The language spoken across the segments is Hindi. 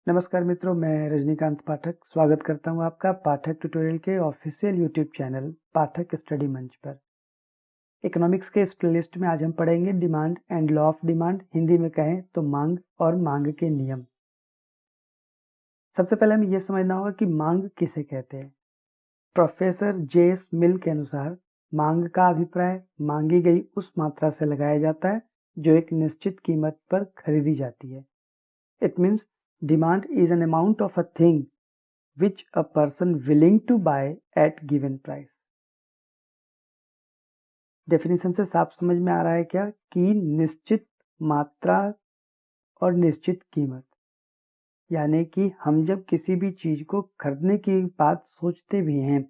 नमस्कार मित्रों, मैं रजनीकांत पाठक स्वागत करता हूं आपका पाठक ट्यूटोरियल के ऑफिशियल यूट्यूब चैनल पाठक स्टडी मंच पर। इकोनॉमिक्स के इस प्लेलिस्ट में आज हम पढ़ेंगे demand and law of demand, Hindi में कहें तो मांग और मांग के नियम। सबसे पहले हमें यह समझना होगा कि मांग किसे कहते हैं। Professor JS. मिल के अनुसार मांग का अभिप्राय मांगी गई उस मात्रा से लगाया जाता है जो एक निश्चित कीमत पर खरीदी जाती है। It means demand is an amount of a thing which a person willing to buy at given price। Definition से साफ समझ में आ रहा है क्या कि निश्चित मात्रा और निश्चित कीमत, यानी कि हम जब किसी भी चीज को खरीदने की बात सोचते भी हैं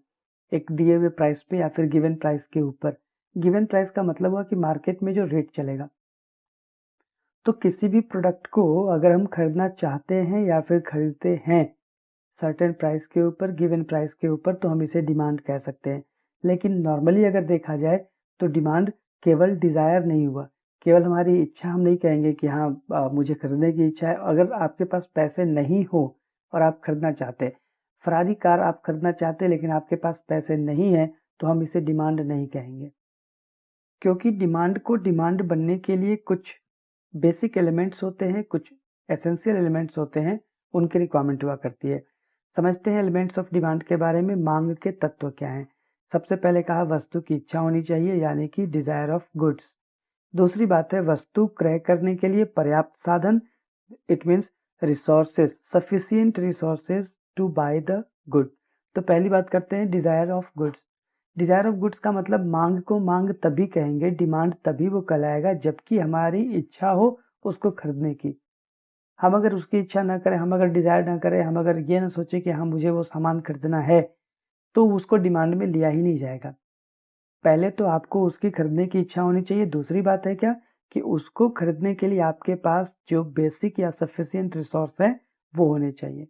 एक दिए हुए प्राइस पे या फिर गिवन प्राइस के ऊपर, गिवन प्राइस का मतलब हुआ कि मार्केट में जो रेट चलेगा, तो किसी भी प्रोडक्ट को अगर हम खरीदना चाहते हैं या फिर खरीदते हैं सर्टेन प्राइस के ऊपर, गिवन प्राइस के ऊपर, तो हम इसे डिमांड कह सकते हैं। लेकिन नॉर्मली अगर देखा जाए तो डिमांड केवल डिजायर नहीं हुआ, केवल हमारी इच्छा हम नहीं कहेंगे कि हाँ मुझे खरीदने की इच्छा है। अगर आपके पास पैसे नहीं हो और आप खरीदना चाहते, फरारी कार आप खरीदना चाहते लेकिन आपके पास पैसे नहीं है, तो हम इसे डिमांड नहीं कहेंगे, क्योंकि डिमांड को डिमांड बनने के लिए कुछ बेसिक एलिमेंट्स होते हैं, कुछ एसेंशियल एलिमेंट्स होते हैं, उनकी रिक्वायरमेंट हुआ करती है। समझते हैं एलिमेंट्स ऑफ डिमांड के बारे में। मांग के तत्व क्या हैं? सबसे पहले कहा वस्तु की इच्छा होनी चाहिए, यानी कि डिजायर ऑफ गुड्स। दूसरी बात है वस्तु क्रय करने के लिए पर्याप्त साधन, it means resources, sufficient resources to buy the good. तो पहली बात करते हैं desire of goods. Desire of goods का मतलब मांग को मांग तभी कहेंगे, डिमांड तभी वो कहलाएगा जबकि हमारी इच्छा हो उसको खरीदने की। हम अगर उसकी इच्छा ना करें, हम अगर डिजायर ना करें, हम अगर ये ना सोचे कि हाँ मुझे वो सामान खरीदना है, तो उसको डिमांड में लिया ही नहीं जाएगा। पहले तो आपको उसकी खरीदने की इच्छा होनी चाहिए। दूसरी बात है क्या कि उसको खरीदने के लिए आपके पास जो बेसिक या सफिशिएंट रिसोर्स है वो होने चाहिए।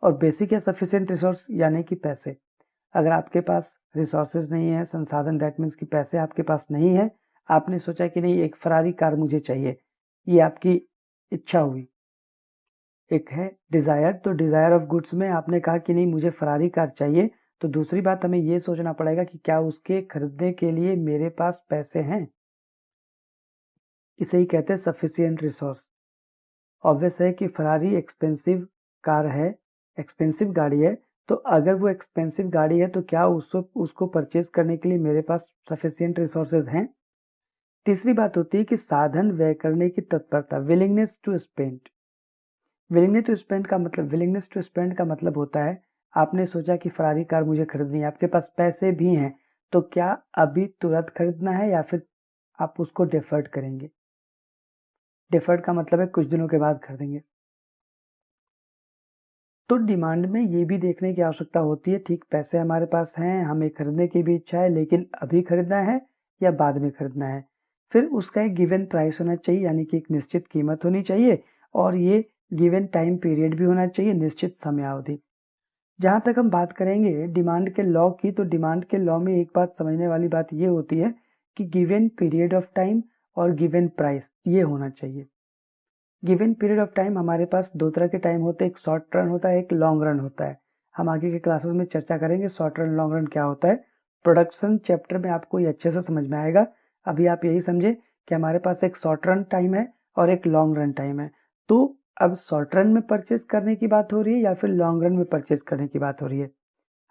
और बेसिक या सफिशिएंट रिसोर्स यानी कि पैसे। अगर आपके पास रिसोर्सेज नहीं है, संसाधन, दैट मीन्स कि पैसे आपके पास नहीं है, आपने सोचा कि नहीं एक फरारी कार मुझे चाहिए, ये आपकी इच्छा हुई, एक है डिजायर। तो डिजायर ऑफ गुड्स में आपने कहा कि नहीं मुझे फरारी कार चाहिए, तो दूसरी बात हमें ये सोचना पड़ेगा कि क्या उसके खरीदने के लिए मेरे पास पैसे हैं। इसे ही कहते हैं सफिशिएंट रिसोर्स। ऑब्वियस है कि फरारी एक्सपेंसिव कार है, एक्सपेंसिव गाड़ी है, तो अगर वो एक्सपेंसिव गाड़ी है तो क्या उसको परचेज करने के लिए मेरे पास सफिशिएंट रिसोर्सेज हैं। तीसरी बात होती है कि साधन व्यय करने की तत्परता, willingness to spend. Willingness to spend का मतलब होता है आपने सोचा कि फरारी कार मुझे खरीदनी है, आपके पास पैसे भी हैं, तो क्या अभी तुरंत खरीदना है या फिर आप उसको डिफर्ड करेंगे। डिफर्ड का मतलब है कुछ दिनों के बाद खरीदेंगे। तो डिमांड में ये भी देखने की आवश्यकता होती है, ठीक पैसे हमारे पास हैं, हमें खरीदने की भी इच्छा है, लेकिन अभी खरीदना है या बाद में खरीदना है। फिर उसका एक गिवन प्राइस होना चाहिए, यानी कि एक निश्चित कीमत होनी चाहिए, और ये गिवन टाइम पीरियड भी होना चाहिए, निश्चित समयावधि। जहां तक हम बात करेंगे डिमांड के लॉ की, तो डिमांड के लॉ में एक बात समझने वाली बात ये होती है कि गिवन पीरियड ऑफ टाइम और गिवन प्राइस ये होना चाहिए। गिवन पीरियड ऑफ टाइम हमारे पास दो तरह के टाइम होते हैं, एक शॉर्ट रन होता है, एक लॉन्ग रन होता है। हम आगे के क्लासेस में चर्चा करेंगे शॉर्ट रन लॉन्ग रन क्या होता है। प्रोडक्शन चैप्टर में आपको ये अच्छे से समझ में आएगा। अभी आप यही समझे कि हमारे पास एक शॉर्ट रन टाइम है और एक लॉन्ग रन टाइम है। तो अब शॉर्ट रन में परचेज करने की बात हो रही है या फिर लॉन्ग रन में परचेज करने की बात हो रही है।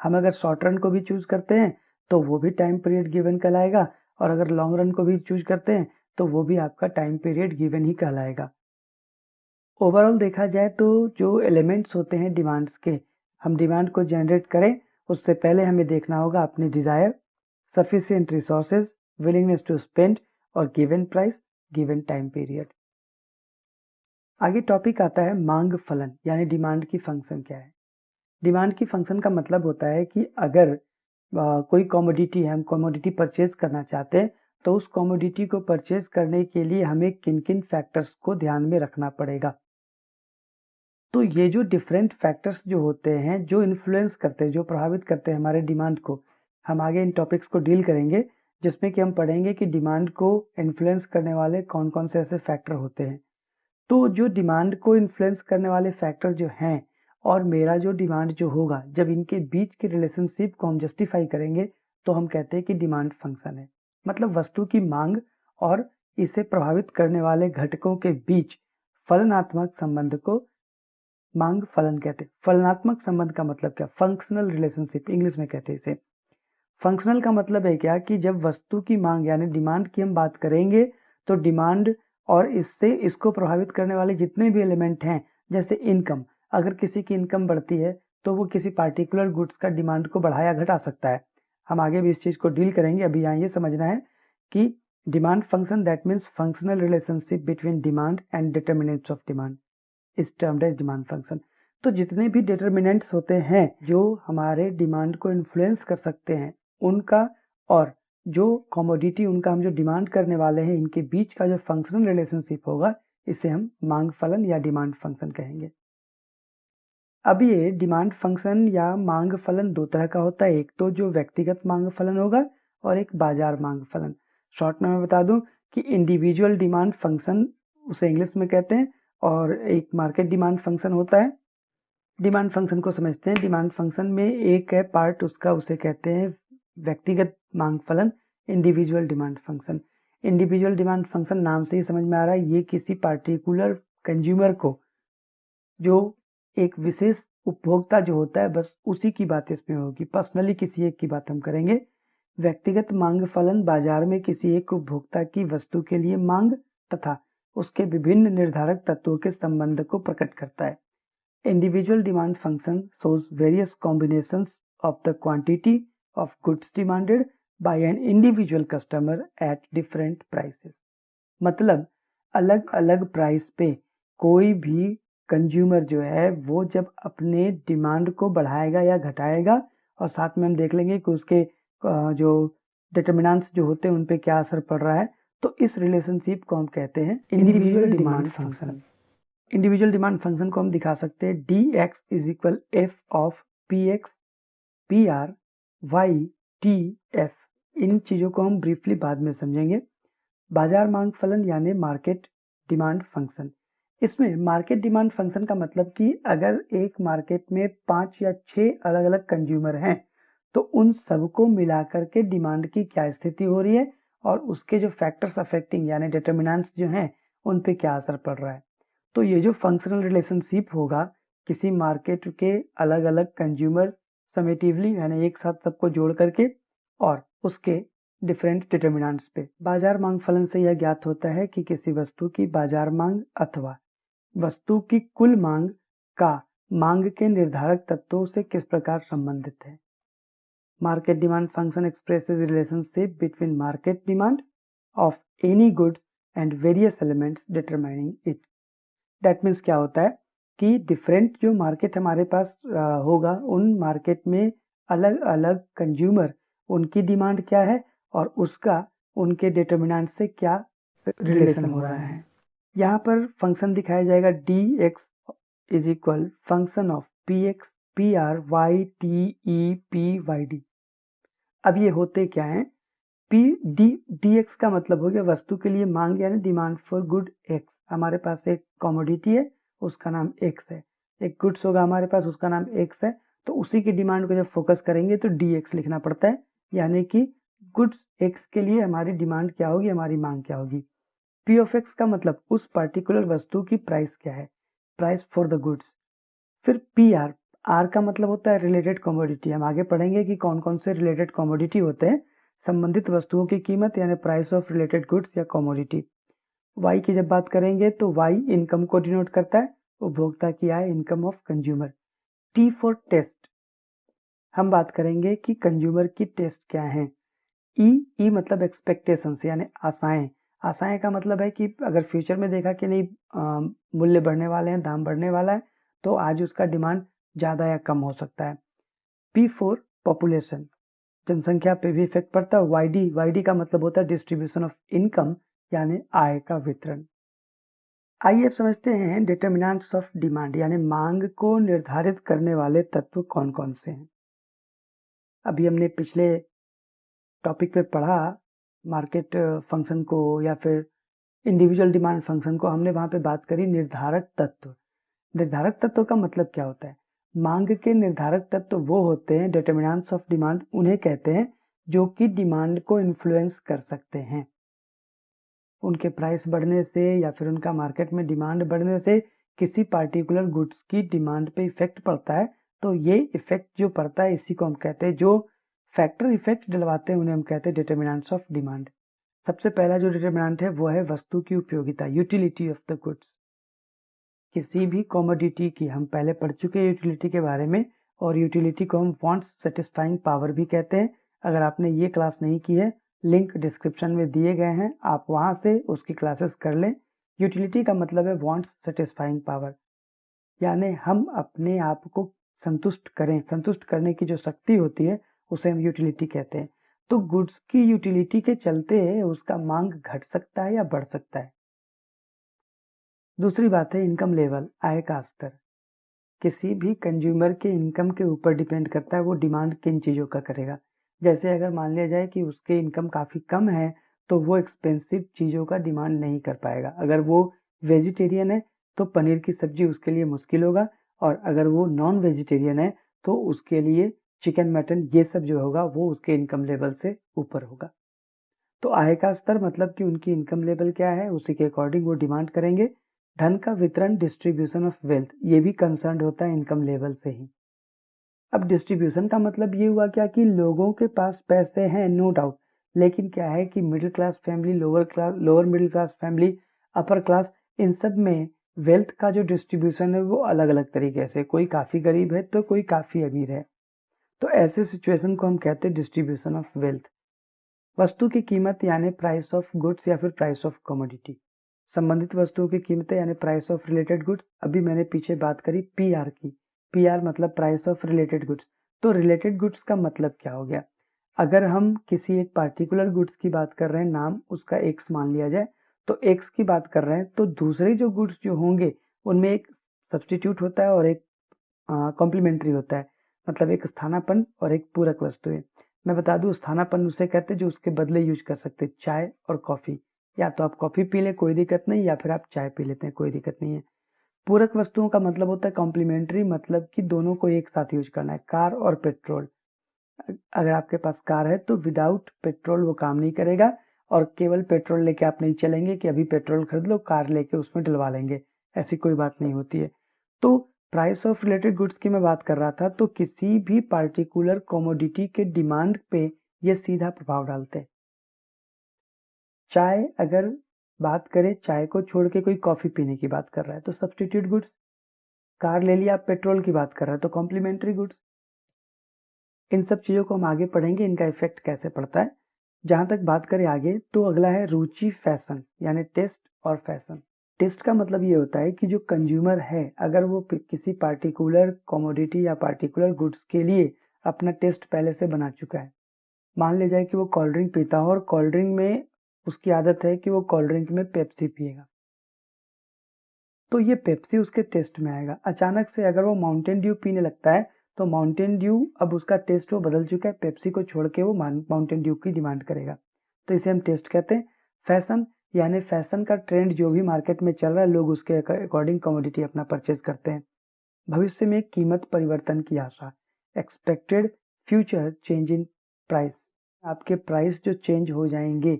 हम अगर शॉर्ट रन को भी चूज करते हैं तो वो भी टाइम पीरियड गिवन कहलाएगा, और अगर लॉन्ग रन को भी चूज करते हैं तो वो भी आपका टाइम पीरियड गिवन ही कहलाएगा। ओवरऑल देखा जाए तो जो एलिमेंट्स होते हैं डिमांड्स के, हम डिमांड को जनरेट करें उससे पहले हमें देखना होगा अपनी desire, sufficient resources, willingness to spend और given price, given time period. आगे टॉपिक आता है मांग फलन, यानी डिमांड की फंक्शन क्या है। डिमांड की फंक्शन का मतलब होता है कि अगर कोई कमोडिटी है, हम कमोडिटी परचेज करना चाहते हैं, तो उस कमोडिटी को परचेज करने के लिए हमें किन किन फैक्टर्स को ध्यान में रखना पड़ेगा। तो ये जो डिफरेंट फैक्टर्स जो होते हैं, जो इन्फ्लुएंस करते हैं, जो प्रभावित करते हैं हमारे डिमांड को, हम आगे इन टॉपिक्स को डील करेंगे, जिसमें कि हम पढ़ेंगे कि डिमांड को इन्फ्लुएंस करने वाले कौन कौन से ऐसे फैक्टर होते हैं। तो जो डिमांड को इन्फ्लुएंस करने वाले फैक्टर जो हैं और मेरा जो डिमांड जो होगा, जब इनके बीच के रिलेशनशिप को हम जस्टिफाई करेंगे तो हम कहते हैं कि डिमांड फंक्शन है। मतलब वस्तु की मांग और इसे प्रभावित करने वाले घटकों के बीच फलनात्मक संबंध को मांग फलन कहते हैं। फलनात्मक संबंध का मतलब क्या? फंक्शनल रिलेशनशिप इंग्लिश में कहते हैं इसे। फंक्शनल का मतलब है क्या कि जब वस्तु की मांग यानी डिमांड की हम बात करेंगे तो डिमांड और इससे इसको प्रभावित करने वाले जितने भी एलिमेंट हैं, जैसे इनकम, अगर किसी की इनकम बढ़ती है तो वो किसी पार्टिकुलर गुड्स का डिमांड को बढ़ा या घटा सकता है। हम आगे भी इस चीज को डील करेंगे। अभी यहाँ ये समझना है कि demand function that means functional relationship between demand and determinants of demand is termed as demand function. तो जितने भी डिटर्मिनेंट्स होते हैं जो हमारे डिमांड को इन्फ्लुएंस कर सकते हैं उनका, और जो कमोडिटी उनका हम जो डिमांड करने वाले हैं, इनके बीच का जो फंक्शनल रिलेशनशिप होगा इसे हम मांग फलन या डिमांड फंक्शन कहेंगे। अब ये डिमांड फंक्शन या मांग फलन दो तरह का होता है, एक तो जो व्यक्तिगत मांग फलन होगा और एक बाजार मांग फलन। शॉर्ट में मैं बता दूं कि इंडिविजुअल डिमांड फंक्शन उसे इंग्लिश में कहते हैं और एक मार्केट डिमांड फंक्शन होता है। डिमांड फंक्शन को समझते हैं। डिमांड फंक्शन में एक है पार्ट उसका, उसे कहते हैं व्यक्तिगत मांग फलन, individual demand function. Individual demand function नाम से ही समझ में आ रहा है, ये किसी पार्टिकुलर कंज्यूमर को, जो एक विशेष उपभोक्ता जो होता है, बस उसी की बात इसमें होगी। पर्सनली किसी एक की बात हम करेंगे। व्यक्तिगत मांग फलन बाजार में किसी एक उपभोक्ता की वस्तु के लिए मांग तथा उसके विभिन्न निर्धारक तत्वों के संबंध को प्रकट करता है। Individual demand function shows various combinations of the quantity of goods demanded by an individual customer at different prices। मतलब अलग अलग प्राइस पे कोई भी कंज्यूमर जो है वो जब अपने डिमांड को बढ़ाएगा या घटाएगा, और साथ में हम देख लेंगे कि उसके जो डिटर्मिनेंट्स जो होते हैं उन पे क्या असर पड़ रहा है, तो इस रिलेशनशिप को हम कहते हैं individual demand function. Individual demand function को हम दिखा सकते हैं D X is equal F of P X P R Y T F. इन चीज़ों को हम ब्रीफली बाद में समझेंगे। बाजार मांग फलन यानी मार्केट डिमांड फंक्शन। इसमें मार्केट डिमांड फंक्शन का मतलब कि अगर एक मार्केट में 5 या 6 अलग अलग कंज्यूमर हैं तो उन सबको मिलाकर के डिमांड की क्या स्थिति हो रही है और उसके जो फैक्टर्स अफेक्टिंग यानी डिटर्मिनेंट्स जो हैं उन पे क्या असर पड़ रहा है। तो ये जो फंक्शनल रिलेशनशिप होगा किसी मार्केट के अलग अलग कंज्यूमर समेटिवली यानी एक साथ सबको जोड़ करके और उसके डिफरेंट डिटर्मिनेंट्स पे। बाजार मांग फलन से यह ज्ञात होता है कि किसी वस्तु की बाजार मांग अथवा वस्तु की कुल मांग का मांग के निर्धारक तत्वों से किस प्रकार संबंधित है। Market demand function expresses relationship between market demand of any goods and various elements determining it. That means क्या होता है कि डिफरेंट जो मार्केट हमारे पास होगा उन मार्केट में अलग अलग कंज्यूमर, उनकी डिमांड क्या है और उसका उनके डिटर्मिनेंट से क्या रिलेशन हो रहा है। यहाँ पर फंक्शन दिखाया जाएगा D X is equal function of P X P R Y T E P Y D. अब ये होते क्या है, पी डी डी एक्स का मतलब हो गया वस्तु के लिए मांग यानी डिमांड फॉर गुड एक्स। हमारे पास एक कमोडिटी है उसका नाम एक्स है, एक गुड्स होगा हमारे पास उसका नाम एक्स है, तो उसी की डिमांड को जब फोकस करेंगे तो डी एक्स लिखना पड़ता है, यानी कि गुड्स एक्स के लिए हमारी डिमांड क्या होगी, हमारी मांग क्या होगी। पी ऑफ एक्स का मतलब उस पर्टिकुलर वस्तु की प्राइस क्या है, प्राइस फॉर द गुड्स। फिर पी आर, आर का मतलब होता है रिलेटेड कमोडिटी। हम आगे पढ़ेंगे कि कौन कौन से रिलेटेड कमोडिटी होते हैं, संबंधित वस्तुओं की कीमत यानी प्राइस ऑफ रिलेटेड गुड्स या कमोडिटी। वाई की जब बात करेंगे तो वाई इनकम को डिनोट करता है, उपभोक्ता की आय, income of consumer. T for taste, हम बात करेंगे कि कंज्यूमर की टेस्ट क्या है। ई मतलब एक्सपेक्टेशंस यानी आशाएं। आशाएं का मतलब है कि अगर फ्यूचर में देखा कि नहीं मूल्य बढ़ने वाले हैं, दाम बढ़ने वाला है, तो आज उसका डिमांड ज़्यादा या कम हो सकता है। पी फॉर पॉपुलेशन, जनसंख्या पे भी इफेक्ट पड़ता है। वाईडी का मतलब होता है डिस्ट्रीब्यूशन ऑफ इनकम यानी आय का वितरण। आइए अब समझते हैं डिटर्मिनेंट्स ऑफ डिमांड यानी मांग को निर्धारित करने वाले तत्व कौन कौन से हैं। अभी हमने पिछले टॉपिक पे पढ़ा मार्केट फंक्शन को या फिर इंडिविजुअल डिमांड फंक्शन को हमने वहाँ पे बात करी निर्धारक तत्व। निर्धारक तत्व का मतलब क्या होता है? मांग के निर्धारक तत्व वो होते हैं, डिटरमिनेंट्स ऑफ डिमांड उन्हें कहते हैं, जो कि डिमांड को इन्फ्लुएंस कर सकते हैं। उनके प्राइस बढ़ने से या फिर उनका मार्केट में डिमांड बढ़ने से किसी पार्टिकुलर गुड्स की डिमांड पे इफेक्ट पड़ता है। तो ये इफेक्ट जो पड़ता है इसी को हम कहते हैं, जो फैक्टर इफेक्ट डलवाते हैं उन्हें हम कहते हैं डिटरमिनेंट्स ऑफ डिमांड। सबसे पहला जो डिटरमिनेंट है वो है वस्तु की उपयोगिता, यूटिलिटी ऑफ द गुड्स। किसी भी कमोडिटी की, हम पहले पढ़ चुके हैं यूटिलिटी के बारे में, और यूटिलिटी को हम वांट्स सेटिस्फाइंग पावर भी कहते हैं। अगर आपने ये क्लास नहीं की है, लिंक डिस्क्रिप्शन में दिए गए हैं, आप वहां से उसकी क्लासेस कर लें। यूटिलिटी का मतलब है वांट्स सेटिस्फाइंग पावर, यानी हम अपने आप को संतुष्ट करें, संतुष्ट करने की जो शक्ति होती है उसे हम यूटिलिटी कहते हैं। तो गुड्स की यूटिलिटी के चलते उसका मांग घट सकता है या बढ़ सकता है। दूसरी बात है इनकम लेवल, आय का स्तर। किसी भी कंज्यूमर के इनकम के ऊपर डिपेंड करता है वो डिमांड किन चीज़ों का करेगा। जैसे अगर मान लिया जाए कि उसके इनकम काफ़ी कम है तो वो एक्सपेंसिव चीज़ों का डिमांड नहीं कर पाएगा। अगर वो वेजिटेरियन है तो पनीर की सब्जी उसके लिए मुश्किल होगा, और अगर वो नॉन वेजिटेरियन है तो उसके लिए चिकन मटन ये सब जो होगा वो उसके इनकम लेवल से ऊपर होगा। तो आय का स्तर मतलब कि उनकी इनकम लेवल क्या है, उसी के अकॉर्डिंग वो डिमांड करेंगे। धन का वितरण, डिस्ट्रीब्यूशन ऑफ वेल्थ, ये भी कंसर्न होता है इनकम लेवल से ही। अब डिस्ट्रीब्यूशन का मतलब ये हुआ क्या कि लोगों के पास पैसे हैं, नो डाउट, लेकिन क्या है कि middle class family, lower middle class family, upper class, इन सब में वेल्थ का जो डिस्ट्रीब्यूशन है वो अलग अलग तरीके से, कोई काफ़ी गरीब है तो कोई काफ़ी अमीर है। तो ऐसे सिचुएशन को हम कहते हैं डिस्ट्रीब्यूशन ऑफ वेल्थ। वस्तु की कीमत यानी प्राइस ऑफ गुड्स या फिर प्राइस ऑफ कमोडिटी, संबंधित वस्तुओं की कीमतें यानी प्राइस ऑफ रिलेटेड गुड्स। अभी मैंने पीछे बात करी पीआर की, पीआर मतलब प्राइस ऑफ रिलेटेड गुड्स। तो रिलेटेड गुड्स का मतलब क्या हो गया? अगर हम किसी एक पार्टिकुलर गुड्स की बात कर रहे हैं, नाम उसका एक्स मान लिया जाए, तो एक्स की बात कर रहे हैं, तो दूसरे जो गुड्स जो होंगे उनमें एक सब्सटीट्यूट होता है और एक कॉम्प्लीमेंट्री होता है, मतलब एक स्थानापन्न और एक पूरक वस्तु है। मैं बता दूं, स्थानापन्न उसे कहते हैं जो उसके बदले यूज कर सकते हैं, चाय और कॉफी। या तो आप कॉफी पी लें कोई दिक्कत नहीं, या फिर आप चाय पी लेते हैं कोई दिक्कत नहीं है। पूरक वस्तुओं का मतलब होता है कॉम्प्लीमेंट्री, मतलब कि दोनों को एक साथ यूज करना है। कार और पेट्रोल, अगर आपके पास कार है तो विदाउट पेट्रोल वो काम नहीं करेगा, और केवल पेट्रोल लेके आप नहीं चलेंगे कि अभी पेट्रोल खरीद लो, कार लेके उसमें डलवा लेंगे, ऐसी कोई बात नहीं होती है। तो प्राइस ऑफ रिलेटेड गुड्स की मैं बात कर रहा था, तो किसी भी पार्टिकुलर कमोडिटी के डिमांड पे ये सीधा प्रभाव डालते हैं। चाय, अगर बात करें, चाय को छोड़ के कोई कॉफी पीने की बात कर रहा है तो सब्सटीट्यूट गुड्स। कार ले लिया, आप पेट्रोल की बात कर रहे हैं तो कॉम्प्लीमेंट्री गुड्स। इन सब चीज़ों को हम आगे पढ़ेंगे, इनका इफेक्ट कैसे पड़ता है। जहाँ तक बात करें आगे, तो अगला है रुचि, फैशन, यानी टेस्ट और फैशन। टेस्ट का मतलब ये होता है कि जो कंज्यूमर है, अगर वो किसी पार्टिकुलर कमोडिटी या पार्टिकुलर गुड्स के लिए अपना टेस्ट पहले से बना चुका है। मान लिया जाए कि वो कोल्ड ड्रिंक पीता हो और कोल्ड ड्रिंक में उसकी आदत है कि वो कोल्ड ड्रिंक में पेप्सी पिएगा, तो ये पेप्सी उसके टेस्ट में आएगा। अचानक से अगर वो माउंटेन ड्यू पीने लगता है तो माउंटेन ड्यू, अब उसका टेस्ट वो बदल चुका है, पेप्सी को छोड़ के वो माउंटेन ड्यू की डिमांड करेगा। तो इसे हम टेस्ट कहते हैं। फैशन, यानी फैशन का ट्रेंड जो भी मार्केट में चल रहा है, लोग उसके अकॉर्डिंग कमोडिटी अपना परचेज करते हैं। भविष्य में कीमत परिवर्तन की आशा, expected future change in price, आपके प्राइस जो चेंज हो जाएंगे।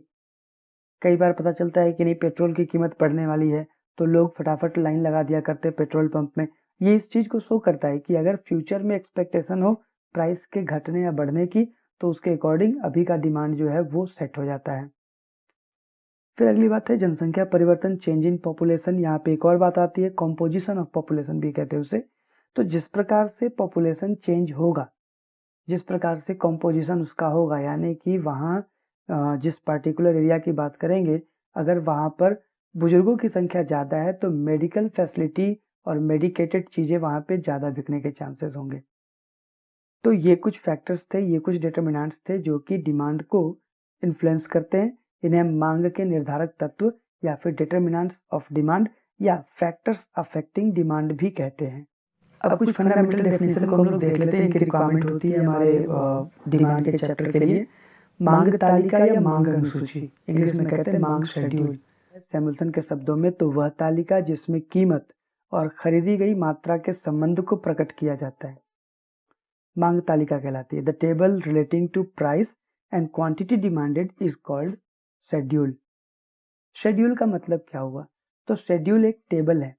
कई बार पता चलता है कि नहीं, पेट्रोल की कीमत बढ़ने वाली है तो लोग फटाफट लाइन लगा दिया करते हैं पेट्रोल पंप में। ये इस चीज़ को शो करता है कि अगर फ्यूचर में एक्सपेक्टेशन हो प्राइस के घटने या बढ़ने की, तो उसके अकॉर्डिंग अभी का डिमांड जो है वो सेट हो जाता है। फिर अगली बात है जनसंख्या परिवर्तन, चेंज इन पॉपुलेशन। यहाँ पे एक और बात आती है, कॉम्पोजिशन ऑफ पॉपुलेशन भी कहते हैं उसे। तो जिस प्रकार से पॉपुलेशन चेंज होगा, जिस प्रकार से कॉम्पोजिशन उसका होगा, यानी कि वहाँ जिस पार्टिकुलर एरिया की बात करेंगे, अगर वहाँ पर बुजुर्गों की संख्या ज़्यादा है तो मेडिकल फैसिलिटी और मेडिकेटेड चीज़ें वहाँ पे ज़्यादा बिकने के चांसेस होंगे। तो ये कुछ फैक्टर्स थे, ये कुछ डिटर्मिनेंट्स थे जो कि डिमांड को इन्फ्लुएंस करते हैं। इन्हें हम मांग के निर्धारक तत्व या फिर डिटर्मिनेंट्स ऑफ डिमांड या फैक्टर्स अफेक्टिंग डिमांड भी कहते हैं। अब कुछ फंडामेंटल डेफिनेशन को हम लोग देख लेते हैं, इनकी रिक्वायरमेंट होती है हमारे डिमांड के चैप्टर के लिए। मांग तालिका या मांग अनुसूची, इंग्लिश में कहते हैं मांग शेड्यूल। सैमुअल्सन के शब्दों में तो वह तालिका जिसमें कीमत और खरीदी गई मात्रा के संबंध को प्रकट किया जाता है मांग तालिका कहलाती है। The table relating to price and quantity demanded is called schedule. Schedule का मतलब क्या हुआ? तो शेड्यूल एक टेबल है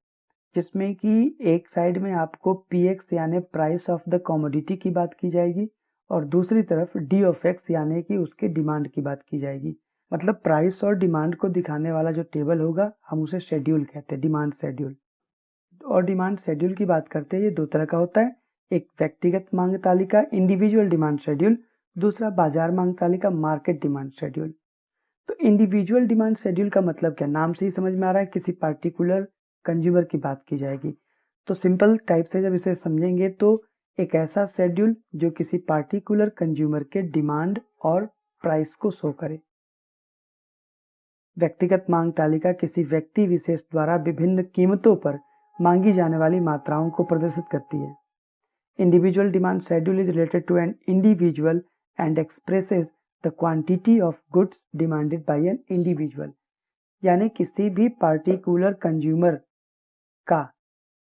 जिसमें कि एक साइड में आपको PX यानी प्राइस ऑफ द कमोडिटी की बात की जाएगी और दूसरी तरफ D ऑफ X यानी कि उसके डिमांड की बात की जाएगी। मतलब प्राइस और डिमांड को दिखाने वाला जो टेबल होगा हम उसे शेड्यूल कहते हैं, डिमांड शेड्यूल। और डिमांड शेड्यूल की बात करते हैं, ये दो तरह का होता है, एक व्यक्तिगत मांग तालिका इंडिविजुअल डिमांड शेड्यूल, दूसरा बाजार मांग तालिका मार्केट डिमांड शेड्यूल। तो इंडिविजुअल डिमांड शेड्यूल का मतलब क्या? नाम से ही समझ में आ रहा है, किसी पार्टिकुलर कंज्यूमर की बात की जाएगी। तो सिंपल टाइप से जब इसे समझेंगे तो एक ऐसा शेड्यूल जो किसी पार्टिकुलर कंज्यूमर के डिमांड और प्राइस को शो करे। व्यक्तिगत मांग तालिका किसी व्यक्ति विशेष द्वारा विभिन्न कीमतों पर मांगी जाने वाली मात्राओं को प्रदर्शित करती है। Individual demand schedule is related to an individual and expresses the quantity of goods demanded by an individual. यानी किसी भी पार्टिकुलर कंज्यूमर का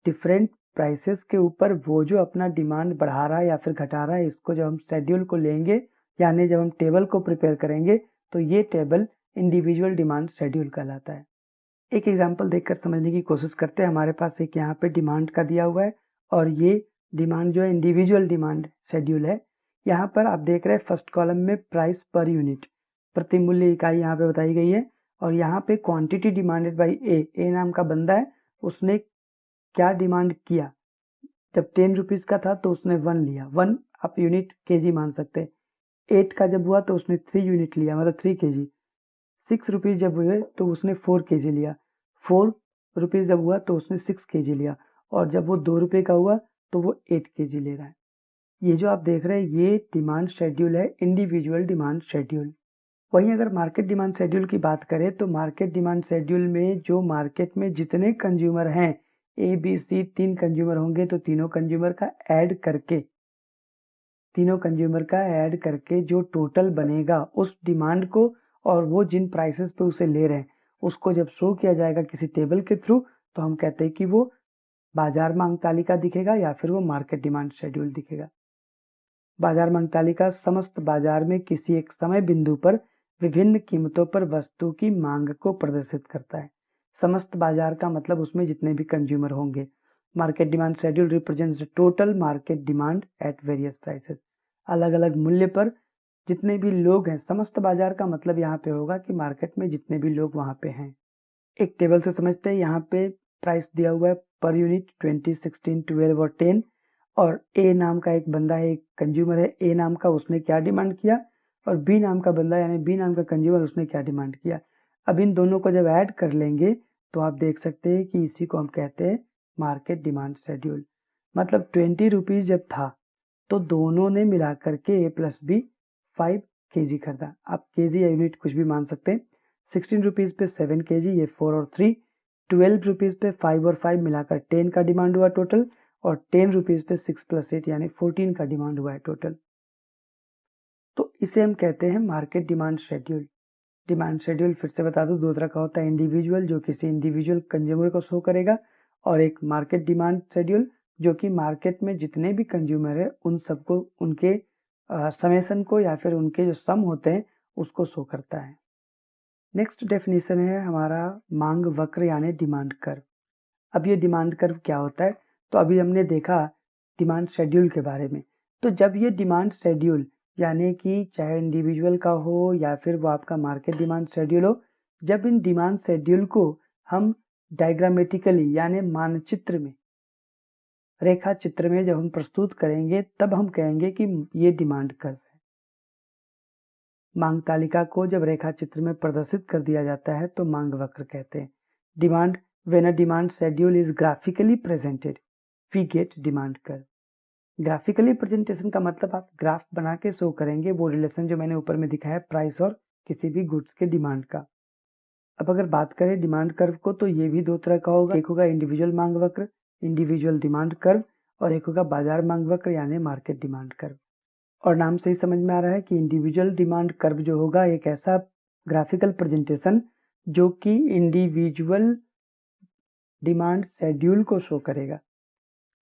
डिफरेंट प्राइसेस के ऊपर वो जो अपना डिमांड बढ़ा रहा है या फिर घटा रहा है, इसको जब हम शेड्यूल को लेंगे यानी जब हम टेबल को प्रिपेयर करेंगे तो ये टेबल इंडिविजुअल डिमांड शेड्यूल कहलाता है। एक एग्जांपल देखकर समझने की कोशिश करते हैं। हमारे पास एक यहाँ पे डिमांड का दिया हुआ है और ये डिमांड जो है इंडिविजुअल डिमांड शेड्यूल है। यहाँ पर आप देख रहे हैं फर्स्ट कॉलम में प्राइस पर यूनिट, प्रति मूल्य इकाई यहाँ पे बताई गई है और यहाँ पे क्वांटिटी डिमांडेड बाई ए नाम का बंदा है, उसने क्या डिमांड किया? जब 10 रुपीज़ का था तो उसने 1 लिया, 1 आप यूनिट केजी मान सकते हैं। 8 का जब हुआ तो उसने 3 यूनिट लिया मतलब 3 केजी। 6 रुपीज़ जब हुए तो उसने 4 केजी लिया। 4 रुपीज़ जब हुआ तो उसने 6 केजी लिया और जब वो 2 रुपये का हुआ तो वो 8 केजी ले रहा है। ये जो आप देख रहे हैं ये डिमांड शेड्यूल है, इंडिविजुअल डिमांड शेड्यूल। वहीं अगर मार्केट डिमांड शेड्यूल की बात करें तो मार्केट डिमांड शेड्यूल में जो मार्केट में जितने कंज्यूमर हैं, ABC 3 कंज्यूमर होंगे तो तीनों कंज्यूमर का ऐड करके जो टोटल बनेगा उस डिमांड को और वो जिन प्राइसेस पे उसे ले रहे हैं उसको जब शो किया जाएगा किसी टेबल के थ्रू तो हम कहते हैं कि वो बाजार मांग तालिका दिखेगा या फिर वो मार्केट डिमांड शेड्यूल दिखेगा। बाजार मांग तालिका समस्त बाजार में किसी एक समय बिंदु पर विभिन्न कीमतों पर वस्तु की मांग को प्रदर्शित करता है। समस्त बाजार का मतलब उसमें जितने भी कंज्यूमर होंगे। Market demand schedule represents the total market demand eight various prices. अलग अलग मूल्य पर जितने भी लोग हैं, समस्त बाजार का मतलब यहाँ पे होगा कि मार्केट में जितने भी लोग वहाँ पे हैं। एक टेबल से समझते हैं, यहाँ पे प्राइस दिया हुआ है पर यूनिट 20, 16, 12 और 10 और ए नाम का एक बंदा है, एक कंज्यूमर है ए नाम का, उसने क्या डिमांड किया और बी नाम का बंदा यानी बी नाम का कंज्यूमर उसने क्या डिमांड किया। अब इन दोनों को जब ऐड कर लेंगे तो आप देख सकते हैं कि इसी को हम कहते हैं मार्केट डिमांड शेड्यूल। मतलब 20 रुपीज़ जब था तो दोनों ने मिला करके ए प्लस बी 5 केजी खरीदा। आप केजी या यूनिट कुछ भी मान सकते हैं। 16 रुपीज़ पे 7 केजी, ये 4 और 3। 12 रुपीज़ पे 5 और 5 मिलाकर 10 का डिमांड हुआ टोटल और 10 रुपीज़ पे 6 + 8 यानी 14 का डिमांड हुआ है टोटल। तो इसे हम कहते हैं market demand schedule. Demand schedule फिर से बता दूं दो तरह का होता है, इंडिविजुअल जो किसी इंडिविजुअल कंज्यूमर को शो करेगा और एक मार्केट डिमांड शेड्यूल जो कि मार्केट में जितने भी कंज्यूमर है उन सबको उनके समेशन को या फिर उनके जो सम होते हैं उसको शो करता है। नेक्स्ट डेफिनेशन है हमारा मांग वक्र यानी डिमांड कर्व। अब ये डिमांड कर्व क्या होता है? तो अभी हमने देखा डिमांड शेड्यूल के बारे में। तो जब ये डिमांड शेड्यूल यानी कि चाहे इंडिविजुअल का हो या फिर वो आपका मार्केट डिमांड शेड्यूल हो, जब इन डिमांड शेड्यूल को हम डायग्रामेटिकली यानी मानचित्र में, रेखा चित्र में जब हम प्रस्तुत करेंगे तब हम कहेंगे कि ये डिमांड कर्व है। मांग तालिका को जब रेखा चित्र में प्रदर्शित कर दिया जाता है तो मांग वक्र कहते हैं। Demand when a demand schedule is graphically presented we get demand curve. Graphically presentation का मतलब आप ग्राफ बना के शो करेंगे वो रिलेशन जो मैंने ऊपर में दिखाया प्राइस और किसी भी गुड्स के डिमांड का। अब अगर बात करें डिमांड कर्व को तो ये भी दो तरह का होगा, एक होगा इंडिविजुअल मांग वक्र इंडिविजुअल डिमांड कर्व और एक होगा बाजार मांग वक्र यानी मार्केट डिमांड कर्व। और नाम से ही समझ में आ रहा है कि इंडिविजुअल डिमांड कर्व जो होगा एक ऐसा ग्राफिकल प्रेजेंटेशन जो कि इंडिविजुअल डिमांड शेड्यूल को शो करेगा।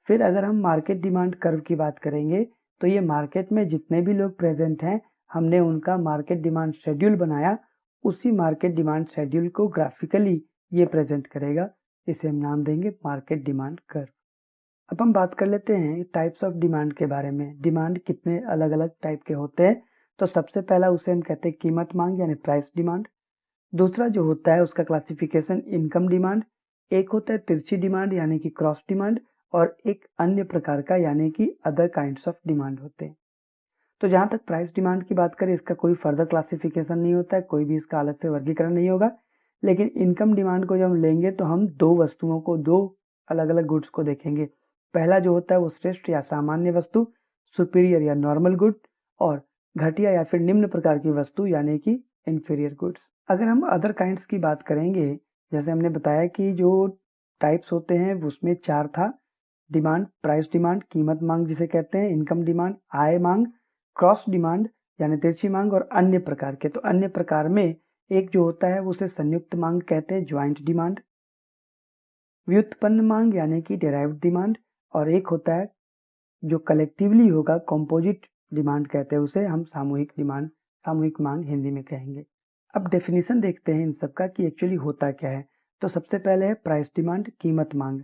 फिर अगर हम मार्केट डिमांड कर्व की बात करेंगे तो ये मार्केट में जितने भी लोग प्रेजेंट हैं, हमने उनका मार्केट डिमांड शेड्यूल बनाया, उसी मार्केट डिमांड शेड्यूल को ग्राफिकली ये प्रेजेंट करेगा। इसे हम नाम देंगे मार्केट डिमांड कर्व। अब हम बात कर लेते हैं टाइप्स ऑफ डिमांड के बारे में। डिमांड कितने अलग अलग टाइप के होते हैं, तो सबसे पहला उसे हम कहते हैं कीमत मांग यानी प्राइस डिमांड। दूसरा जो होता है उसका क्लासिफिकेशन इनकम डिमांड। एक होता है तिरछी डिमांड यानी कि क्रॉस डिमांड, और एक अन्य प्रकार का यानी कि अदर काइंड्स ऑफ डिमांड होते हैं। तो जहां तक प्राइस डिमांड की बात करें, इसका कोई फर्दर क्लासिफिकेशन नहीं होता है, कोई भी इसका अलग से वर्गीकरण नहीं होगा। लेकिन इनकम डिमांड को जब हम लेंगे तो हम दो वस्तुओं को, दो अलग अलग गुड्स को देखेंगे। पहला जो होता है वो श्रेष्ठ या सामान्य वस्तु, सुपीरियर या नॉर्मल गुड, और घटिया या फिर निम्न प्रकार की वस्तु यानी कि इंफीरियर गुड्स। अगर हम अदर काइंड्स की बात करेंगे, जैसे हमने बताया कि जो टाइप्स होते हैं उसमें 4 था। डिमांड, प्राइस डिमांड, कीमत मांग जिसे कहते हैं, इनकम डिमांड, आय मांग, क्रॉस डिमांड यानी तिरछी मांग, और अन्य प्रकार के। तो अन्य प्रकार में एक जो होता है उसे संयुक्त मांग कहते हैं, ज्वाइंट डिमांड, व्युत्पन्न मांग यानी कि डेराइव्ड डिमांड, और एक होता है जो कलेक्टिवली होगा, कंपोजिट डिमांड कहते हैं उसे हम, सामूहिक डिमांड, सामूहिक मांग हिंदी में कहेंगे। अब डेफिनेशन देखते हैं इन सबका कि एक्चुअली होता क्या है। तो सबसे पहले है प्राइस डिमांड, कीमत मांग।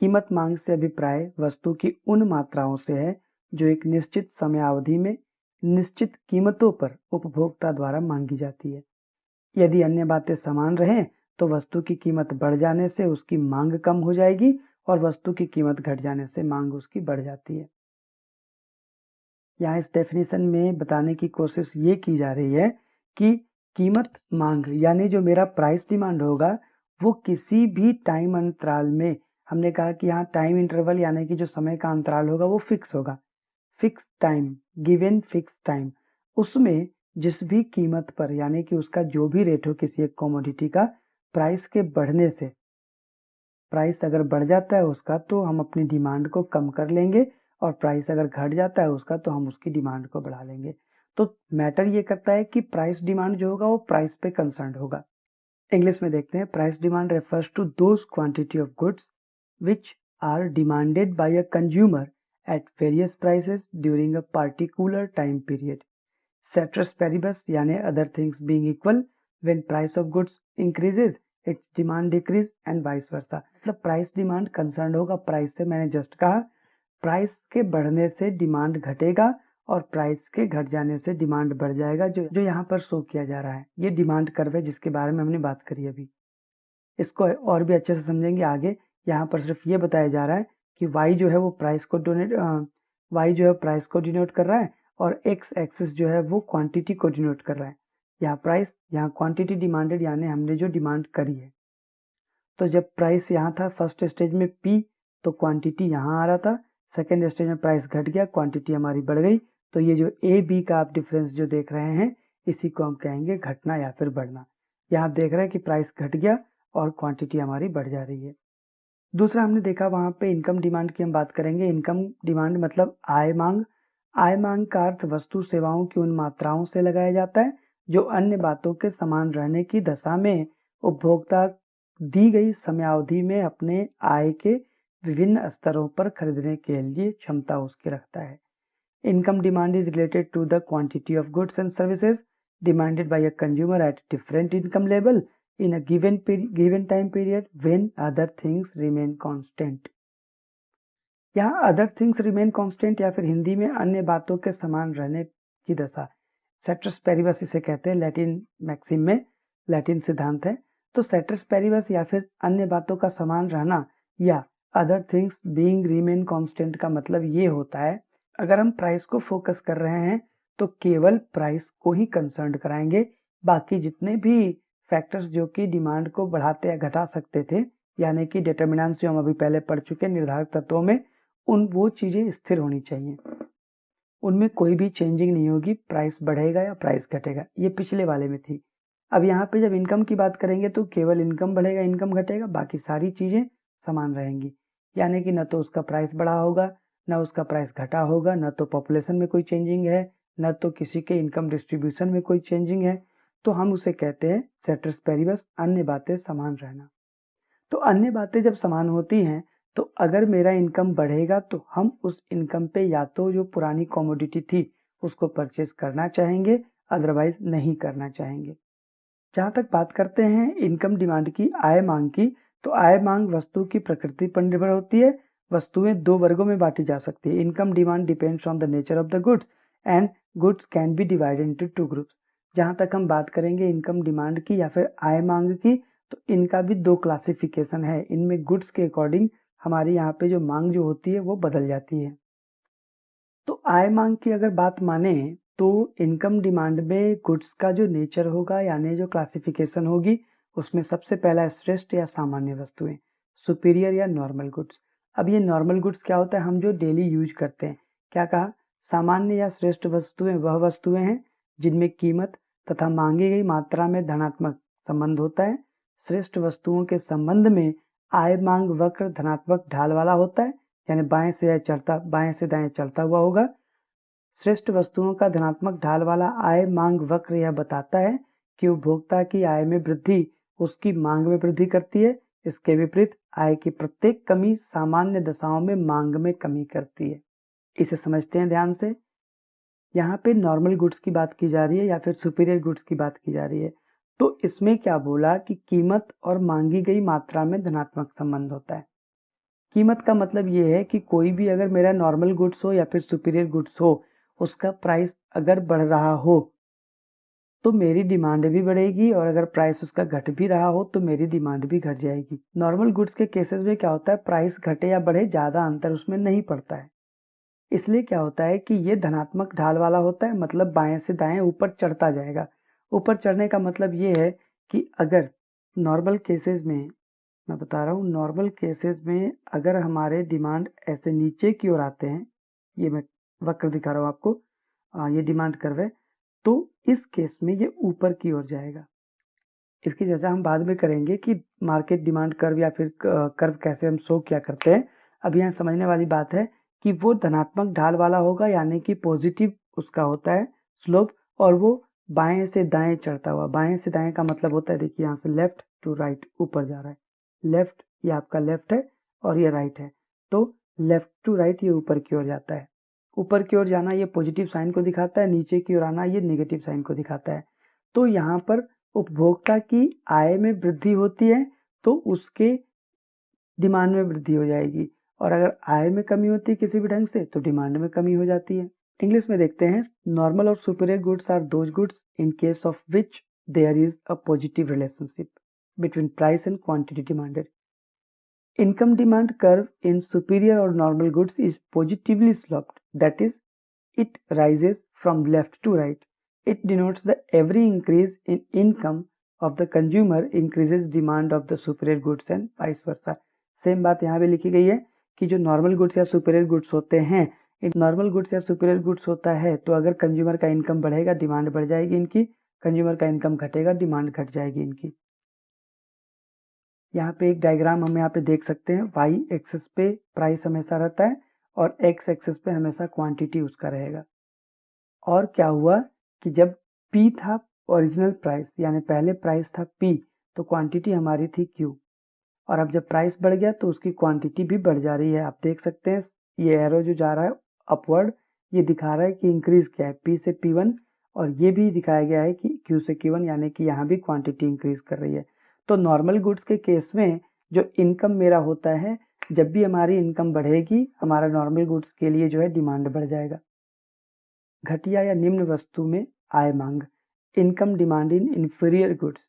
कीमत मांग से अभिप्राय वस्तु की उन मात्राओं से है जो एक निश्चित समयावधि में निश्चित कीमतों पर उपभोक्ता द्वारा मांगी जाती है। यदि अन्य बातें समान रहें तो वस्तु की कीमत बढ़ जाने से उसकी मांग कम हो जाएगी, और वस्तु की कीमत घट जाने से मांग उसकी बढ़ जाती है। यहाँ इस डेफिनेशन में बताने की कोशिश ये की जा रही है कि कीमत मांग यानी जो मेरा प्राइस डिमांड होगा वो किसी भी टाइम अंतराल में, हमने कहा कि यहाँ टाइम इंटरवल यानी कि जो समय का अंतराल होगा वो फिक्स होगा, fix time, given fix time, उसमें जिस भी कीमत पर यानी कि उसका जो भी रेट हो किसी एक कमोडिटी का, प्राइस के बढ़ने से, प्राइस अगर बढ़ जाता है उसका तो हम अपनी डिमांड को कम कर लेंगे, और प्राइस अगर घट जाता है उसका तो हम उसकी डिमांड को बढ़ा लेंगे। तो मैटर ये करता है कि प्राइस डिमांड जो होगा वो प्राइस पे कंसर्न होगा। इंग्लिश में देखते हैं, price demand refers to those quantity of goods which are demanded by a consumer at various prices during a particular time period. Ceteris paribus यानी other things being equal, when price of goods increases its demand decrease and vice versa. मतलब प्राइस डिमांड कंसर्न होगा प्राइस से, मैंने जस्ट कहा प्राइस के बढ़ने से डिमांड घटेगा और प्राइस के घट जाने से डिमांड बढ़ जाएगा। जो यहाँ पर शो किया जा रहा है ये डिमांड कर्व है जिसके बारे में हमने बात करी अभी। इसको और भी अच्छे से समझेंगे आगे। यहाँ पर सिर्फ ये बताया जा रहा है कि y जो है वो प्राइस को y जो है प्राइस को डिनोट कर रहा है, और x एक्सिस जो है वो क्वांटिटी को डिनोट कर रहा है। यहाँ प्राइस, यहाँ क्वांटिटी डिमांडेड यानी हमने जो डिमांड करी है। तो जब प्राइस यहाँ था फर्स्ट स्टेज में P, तो क्वांटिटी यहाँ आ रहा था। सेकेंड स्टेज में प्राइस घट गया, क्वांटिटी हमारी बढ़ गई। तो ये जो ए बी का आप डिफरेंस जो देख रहे हैं इसी को हम कहेंगे घटना या फिर बढ़ना। यहाँ आप देख रहे हैं कि प्राइस घट गया और क्वांटिटी हमारी बढ़ जा रही है। दूसरा हमने देखा वहाँ पे इनकम डिमांड की हम बात करेंगे। इनकम डिमांड मतलब आय मांग। आय मांग का अर्थ वस्तु सेवाओं की उन मात्राओं से लगाया जाता है जो अन्य बातों के समान रहने की दशा में उपभोक्ता दी गई समयावधि में अपने आय के विभिन्न स्तरों पर खरीदने के लिए क्षमता उसकी रखता है। Income demand is related to the quantity of goods and services demanded by a consumer at different income level in a given time period when other things remain constant. यहाँ अदर थिंग्स रिमेन कांस्टेंट या फिर हिंदी में अन्य बातों के समान रहने की दशा, सेट्रस पेरिबस इसे कहते हैं, लैटिन मैक्सिम में, लैटिन सिद्धांत है। तो सेट्रस पेरिबस या फिर अन्य बातों का समान रहना या other things being remain constant का मतलब ये होता है, अगर हम प्राइस को फोकस कर रहे हैं तो केवल प्राइस को ही कंसर्न कराएंगे। बाकी जितने भी फैक्टर्स जो कि डिमांड को बढ़ाते या घटा सकते थे, यानी कि डिटर्मिनेंट्स जो हम अभी पहले पढ़ चुके निर्धारक तत्वों में, वो चीजें स्थिर होनी चाहिए, उनमें कोई भी चेंजिंग नहीं होगी। प्राइस बढ़ेगा या प्राइस घटेगा, ये पिछले वाले में थी। अब यहाँ पे जब इनकम की बात करेंगे तो केवल इनकम बढ़ेगा, इनकम घटेगा, बाकी सारी चीजें समान रहेंगी। यानी कि न तो उसका प्राइस बढ़ा होगा, न उसका प्राइस घटा होगा, न तो पॉपुलेशन में कोई चेंजिंग है, न तो किसी के इनकम डिस्ट्रीब्यूशन में कोई चेंजिंग है। तो हम उसे कहते हैं सेटर्स पेरिबस, अन्य बातें समान रहना। तो अन्य बातें जब समान होती हैं तो अगर मेरा इनकम बढ़ेगा तो हम उस इनकम पे या तो जो पुरानी कमोडिटी थी उसको परचेज करना चाहेंगे, अदरवाइज नहीं करना चाहेंगे। जहाँ तक बात करते हैं इनकम डिमांड की, आय मांग की, तो आय मांग वस्तु की प्रकृति पर निर्भर होती है। वस्तुएं दो वर्गों में बांटी जा सकती है। Income demand depends on the nature of the goods and goods can be divided into two groups. जहाँ तक हम बात करेंगे इनकम डिमांड की या फिर आय मांग की, तो इनका भी दो क्लासिफिकेशन है। इनमें गुड्स के अकॉर्डिंग हमारी यहाँ पे जो मांग जो होती है वो बदल जाती है। तो आय मांग की अगर बात माने तो इनकम डिमांड में गुड्स का जो नेचर होगा यानी जो क्लासिफिकेशन होगी उसमें सबसे पहला श्रेष्ठ या सामान्य वस्तुएं, सुपीरियर या नॉर्मल गुड्स। अब ये नॉर्मल गुड्स क्या होता है, हम जो डेली यूज करते हैं। क्या कहा, सामान्य या श्रेष्ठ वस्तुएं वह वस्तुएं हैं जिनमें कीमत तथा मांगी गई मात्रा में धनात्मक संबंध होता है। श्रेष्ठ वस्तुओं के संबंध में आय मांग वक्र धनात्मक ढाल वाला होता है, यानी बाएं से दाएं चलता हुआ होगा। श्रेष्ठ वस्तुओं का धनात्मक ढाल वाला आय मांग वक्र यह बताता है कि उपभोक्ता की आय में वृद्धि उसकी मांग में वृद्धि करती है। इसके विपरीत आय की प्रत्येक कमी सामान्य दशाओं में मांग में कमी करती है। इसे समझते हैं ध्यान से। यहाँ पे नॉर्मल गुड्स की बात की जा रही है या फिर सुपीरियर गुड्स की बात की जा रही है। तो इसमें क्या बोला कि कीमत और मांगी गई मात्रा में धनात्मक संबंध होता है। कीमत का मतलब ये है कि कोई भी अगर मेरा नॉर्मल गुड्स हो या फिर सुपीरियर गुड्स हो, उसका प्राइस अगर बढ़ रहा हो तो मेरी डिमांड भी बढ़ेगी, और अगर प्राइस उसका घट भी रहा हो तो मेरी डिमांड भी घट जाएगी। नॉर्मल गुड्स के केसेस में क्या होता है, प्राइस घटे या बढ़े ज़्यादा अंतर उसमें नहीं पड़ता है। इसलिए क्या होता है कि ये धनात्मक ढाल वाला होता है, मतलब बाएं से दाएं ऊपर चढ़ता जाएगा। ऊपर चढ़ने का मतलब ये है कि अगर नॉर्मल केसेस में, मैं बता रहा हूँ, नॉर्मल केसेस में अगर हमारे डिमांड ऐसे नीचे की ओर आते हैं, ये मैं वक्र दिखा रहा हूँ आपको, ये डिमांड कर्व है, तो इस केस में ये ऊपर की ओर जाएगा। इसकी चर्चा हम बाद में करेंगे कि मार्केट डिमांड कर्व या फिर कर्व कैसे हम शो क्या करते हैं। अब यहाँ समझने वाली बात है कि वो धनात्मक ढाल वाला होगा, यानी कि पॉजिटिव उसका होता है स्लोप, और वो बाएं से दाएं चढ़ता हुआ। बाएं से दाएं का मतलब होता है, देखिए यहाँ से लेफ्ट टू राइट ऊपर जा रहा है। लेफ्ट, ये आपका लेफ्ट है और ये राइट है, तो लेफ्ट टू राइट ये ऊपर की ओर जाता है। ऊपर की ओर जाना ये पॉजिटिव साइन को दिखाता है, नीचे की ओर आना ये नेगेटिव साइन को दिखाता है। तो यहाँ पर उपभोक्ता की आय में वृद्धि होती है तो उसके डिमांड में वृद्धि हो जाएगी, और अगर आय में कमी होती है किसी भी ढंग से तो डिमांड में कमी हो जाती है। इंग्लिश में देखते हैं, नॉर्मल और superior goods are those goods in case of which there is a positive relationship between price and quantity demanded. Income demand curve in superior or normal goods is positively sloped, that is, it rises from left to right. It denotes that every increase in income of the consumer increases demand of the superior goods and vice versa. Same बात यहाँ पे लिखी गई है कि जो नॉर्मल गुड्स या सुपीरियर गुड्स होते हैं, नॉर्मल गुड्स या सुपीरियर गुड्स होता है तो अगर कंज्यूमर का इनकम बढ़ेगा डिमांड बढ़ जाएगी इनकी, कंज्यूमर का इनकम घटेगा डिमांड घट जाएगी इनकी। यहाँ पे एक डायग्राम हम यहाँ पे देख सकते हैं, वाई एक्सिस पे प्राइस हमेशा रहता है और एक्स एक्सिस पे हमेशा क्वांटिटी उसका रहेगा। और क्या हुआ कि जब P था ओरिजिनल प्राइस, यानी पहले प्राइस था P, तो क्वांटिटी हमारी थी Q, और अब जब प्राइस बढ़ गया तो उसकी क्वांटिटी भी बढ़ जा रही है। आप देख सकते हैं ये एरो जो जा रहा है अपवर्ड, ये दिखा रहा है कि इंक्रीज क्या है, P से P1, और ये भी दिखाया गया है कि Q से Q1, यानी कि यहाँ भी क्वांटिटी इंक्रीज कर रही है। तो नॉर्मल गुड्स के केस में जो इनकम मेरा होता है, जब भी हमारी इनकम बढ़ेगी हमारा नॉर्मल गुड्स के लिए जो है डिमांड बढ़ जाएगा। घटिया या निम्न वस्तु में आय मांग, income demand in inferior goods.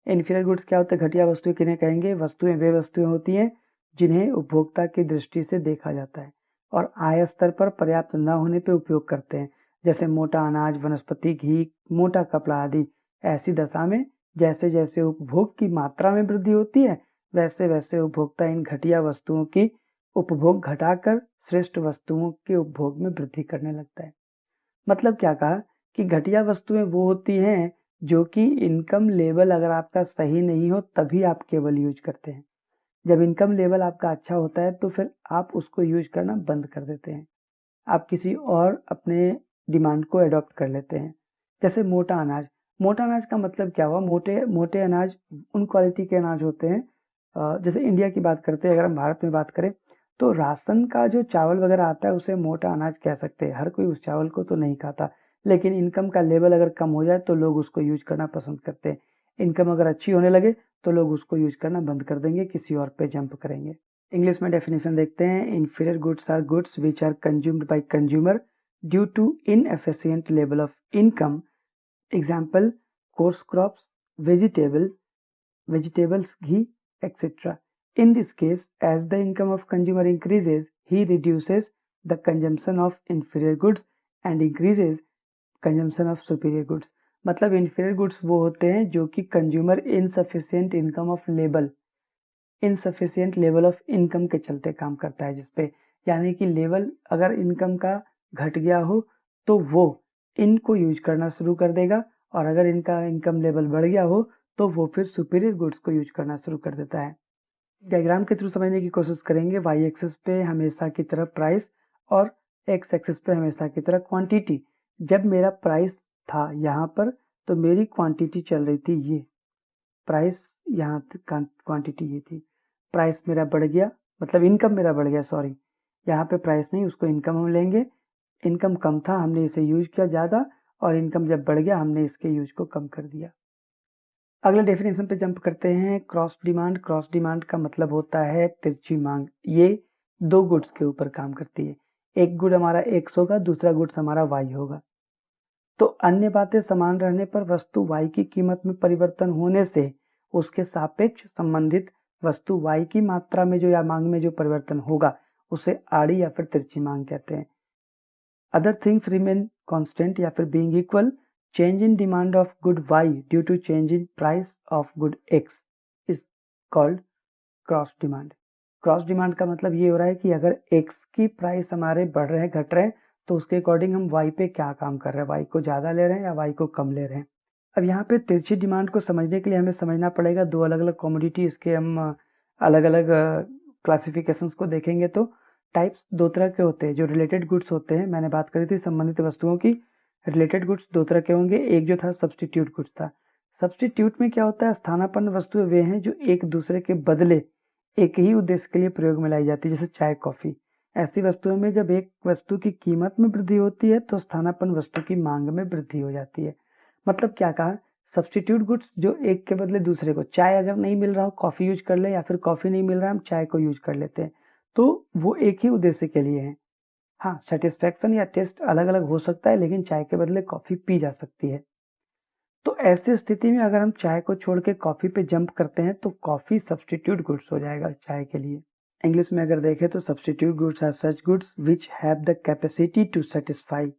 Inferior goods क्या होता है, घटिया वस्तुएं किन्हें कहेंगे, वस्तुएं वे वस्तुएं होती हैं जिन्हें उपभोक्ता की दृष्टि से देखा जाता है और आय स्तर पर पर्याप्त न होने पर उपयोग करते हैं, जैसे मोटा अनाज, वनस्पति घी, मोटा कपड़ा आदि। ऐसी दशा में जैसे जैसे उपभोग की मात्रा में वृद्धि होती है वैसे वैसे उपभोक्ता इन घटिया वस्तुओं की उपभोग घटाकर श्रेष्ठ वस्तुओं के उपभोग में वृद्धि करने लगता है। मतलब क्या कहा कि घटिया वस्तुएं वो होती हैं जो कि इनकम लेवल अगर आपका सही नहीं हो तभी आप केवल यूज करते हैं। जब इनकम लेवल आपका अच्छा होता है तो फिर आप उसको यूज करना बंद कर देते हैं, आप किसी और अपने डिमांड को अडॉप्ट कर लेते हैं। जैसे मोटा अनाज, मोटा अनाज का मतलब क्या हुआ? मोटे मोटे अनाज उन क्वालिटी के अनाज होते हैं, जैसे इंडिया की बात करते हैं, अगर हम भारत में बात करें तो राशन का जो चावल वगैरह आता है उसे मोटा अनाज कह सकते हैं। हर कोई उस चावल को तो नहीं खाता, लेकिन इनकम का लेवल अगर कम हो जाए तो लोग उसको यूज करना पसंद करते हैं। इनकम अगर अच्छी होने लगे तो लोग उसको यूज करना बंद कर देंगे, किसी और पे जंप करेंगे। इंग्लिश में डेफिनेशन देखते हैं। Inferior goods are goods which are consumed by consumer due to inefficient level of income. Example, coarse crops, vegetables, ghee, etc. In this case, as the income of consumer increases, he reduces the consumption of inferior goods and increases consumption of superior goods. मतलब inferior goods वो होते हैं जो कि consumer insufficient income of income के चलते काम करता है जिसपे, यानी कि लेवल अगर इनकम का घट गया हो तो वो इनको यूज करना शुरू कर देगा, और अगर इनका इनकम लेवल बढ़ गया हो तो वो फिर सुपीरियर गुड्स को यूज करना शुरू कर देता है। डायग्राम के थ्रू समझने की कोशिश करेंगे। वाई एक्सिस पे हमेशा की तरह प्राइस और एक्स एक्सिस पे हमेशा की तरह क्वांटिटी। जब मेरा प्राइस था यहाँ पर तो मेरी क्वांटिटी चल रही थी ये, प्राइस यहाँ क्वांटिटी ये थी। प्राइस मेरा बढ़ गया, मतलब इनकम मेरा बढ़ गया, सॉरी, यहाँ पे प्राइस नहीं, उसको इनकम हम लेंगे। इनकम कम था, हमने इसे यूज किया ज़्यादा, और इनकम जब बढ़ गया हमने इसके यूज को कम कर दिया। अगले डेफिनेशन पे जंप करते हैं। Cross demand. क्रॉस डिमांड का मतलब होता है तिरछी मांग। ये दो गुड्स के ऊपर काम करती है। एक गुड हमारा एक्स होगा, दूसरा गुड्स हमारा वाई होगा। तो अन्य बातें समान रहने पर वस्तु वाई की कीमत में परिवर्तन होने से उसके सापेक्ष संबंधित वस्तु वाई की मात्रा में जो या मांग में जो परिवर्तन होगा उसे आड़ी या फिर तिरछी मांग कहते हैं। अदर थिंग्स रिमेन कांस्टेंट या फिर being equal, change in demand of good Y due to change in price of good X is called cross demand. Cross demand का मतलब ये हो रहा है कि अगर एक्स की प्राइस हमारे बढ़ रहे हैं, घट रहे हैं, तो उसके अकॉर्डिंग हम वाई पे क्या काम कर रहे हैं, वाई को ज़्यादा ले रहे हैं या वाई को कम ले रहे हैं। अब यहाँ पे तिरछी डिमांड को समझने के लिए हमें समझना पड़ेगा दो अलग अलग कमोडिटी, इसके हम अलग अलग क्लासिफिकेशंस को देखेंगे तो टाइप्स दो तरह के होते हैं। जो रिलेटेड गुड्स होते हैं, मैंने बात करी थी संबंधित वस्तुओं की, रिलेटेड गुड्स दो तरह के होंगे। एक जो था सब्सटीट्यूट गुड्स था। सब्सटीट्यूट में क्या होता है, स्थानापन्न वस्तुएं वे हैं जो एक दूसरे के बदले एक ही उद्देश्य के लिए प्रयोग में लाई जाती है, जैसे चाय कॉफी। ऐसी वस्तुओं में जब एक वस्तु की कीमत में वृद्धि होती है तो स्थानापन्न वस्तु की मांग में वृद्धि हो जाती है। मतलब क्या कहा, सब्सटीट्यूट गुड्स जो एक के बदले दूसरे को, चाय अगर नहीं मिल रहा हो कॉफी यूज कर ले, या फिर कॉफी नहीं मिल रहा है हम चाय को यूज कर लेते हैं, तो वो एक ही उद्देश्य के लिए है। हाँ, सेटिस्फेक्शन या टेस्ट अलग अलग हो सकता है, लेकिन चाय के बदले कॉफी पी जा सकती है। तो ऐसी स्थिति में अगर हम चाय को छोड़ के कॉफी पे जंप करते हैं तो कॉफी सब्सटीट्यूट गुड्स हो जाएगा चाय के लिए। इंग्लिश में अगर देखें तो substitute goods are such goods which have the capacity to satisfy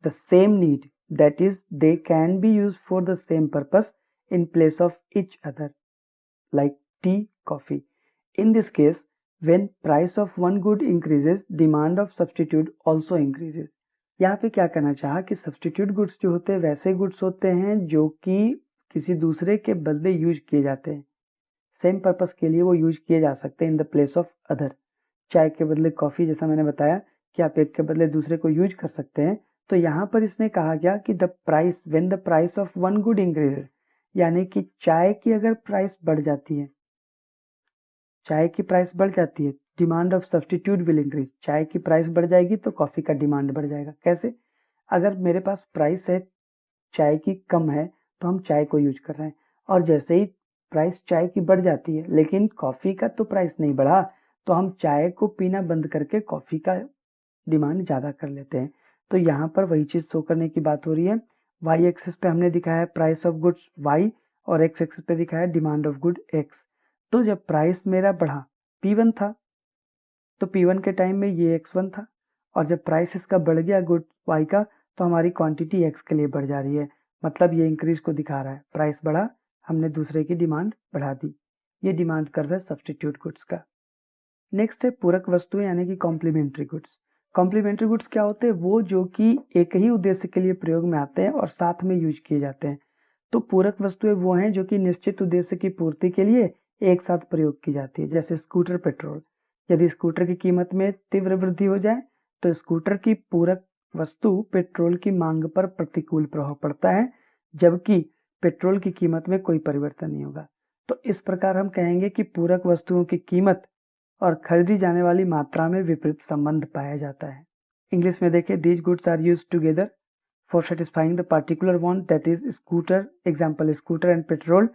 the same need, that is they can be used for the same purpose in place of each other, like tea, coffee. In this case, when price of one good increases, demand of substitute also increases. यहाँ पे क्या कहना चाहा कि सब्सटीट्यूट गुड्स जो होते हैं वैसे गुड्स होते हैं जो कि किसी दूसरे के बदले यूज किए जाते हैं, सेम पर्पस के लिए वो यूज किए जा सकते हैं in the place of other. चाय के बदले कॉफी, जैसा मैंने बताया कि आप एक के बदले दूसरे को यूज कर सकते हैं। तो यहाँ पर इसने कहा गया कि the price, when the price of one good increases, यानी कि चाय की अगर प्राइस बढ़ जाती है, चाय की प्राइस बढ़ जाती है, demand of substitute will increase. चाय की प्राइस बढ़ जाएगी तो कॉफी का डिमांड बढ़ जाएगा। कैसे, अगर मेरे पास प्राइस है चाय की कम है तो हम चाय को यूज कर रहे हैं, और जैसे ही प्राइस चाय की बढ़ जाती है लेकिन कॉफी का तो प्राइस नहीं बढ़ा, तो हम चाय को पीना बंद करके कॉफी का डिमांड ज़्यादा कर लेते हैं। तो यहाँ पर वही चीज़ शो करने की बात हो रही है। वाई एक्सिस पे हमने दिखाया है प्राइस ऑफ गुड्स वाई, और एक्स एक्सिस पे दिखाया है डिमांड ऑफ गुड एक्स। तो जब प्राइस मेरा बढ़ा, P1 था, तो P1 के टाइम में ये X1 था, और जब प्राइस इसका बढ़ गया गुड वाई का, तो हमारी क्वांटिटी एक्स के लिए बढ़ जा रही है। मतलब ये इंक्रीज को दिखा रहा है, प्राइस बढ़ा, हमने दूसरे की डिमांड बढ़ा दी। ये डिमांड कर रहा है सब्सटीट्यूट गुड्स का। नेक्स्ट है पूरक वस्तुएं यानी कि कॉम्प्लीमेंट्री गुड्स। कॉम्प्लीमेंट्री गुड्स क्या होते हैं, वो जो कि एक ही उद्देश्य के लिए प्रयोग में आते हैं और साथ में यूज किए जाते हैं। तो पूरक वस्तुएं वो हैं जो कि निश्चित उद्देश्य की पूर्ति के लिए एक साथ प्रयोग की जाती है, जैसे स्कूटर पेट्रोल। यदि स्कूटर की कीमत में तीव्र वृद्धि हो जाए तो स्कूटर की पूरक वस्तु पेट्रोल की मांग पर प्रतिकूल प्रभाव पड़ता है, जबकि पेट्रोल की कीमत में कोई परिवर्तन नहीं होगा। तो इस प्रकार हम कहेंगे कि पूरक वस्तुओं की कीमत और खरीदी जाने वाली मात्रा में विपरीत संबंध पाया जाता है। इंग्लिश में देखिए, these goods are used together for satisfying the particular want, that is scooter, example scooter and petrol.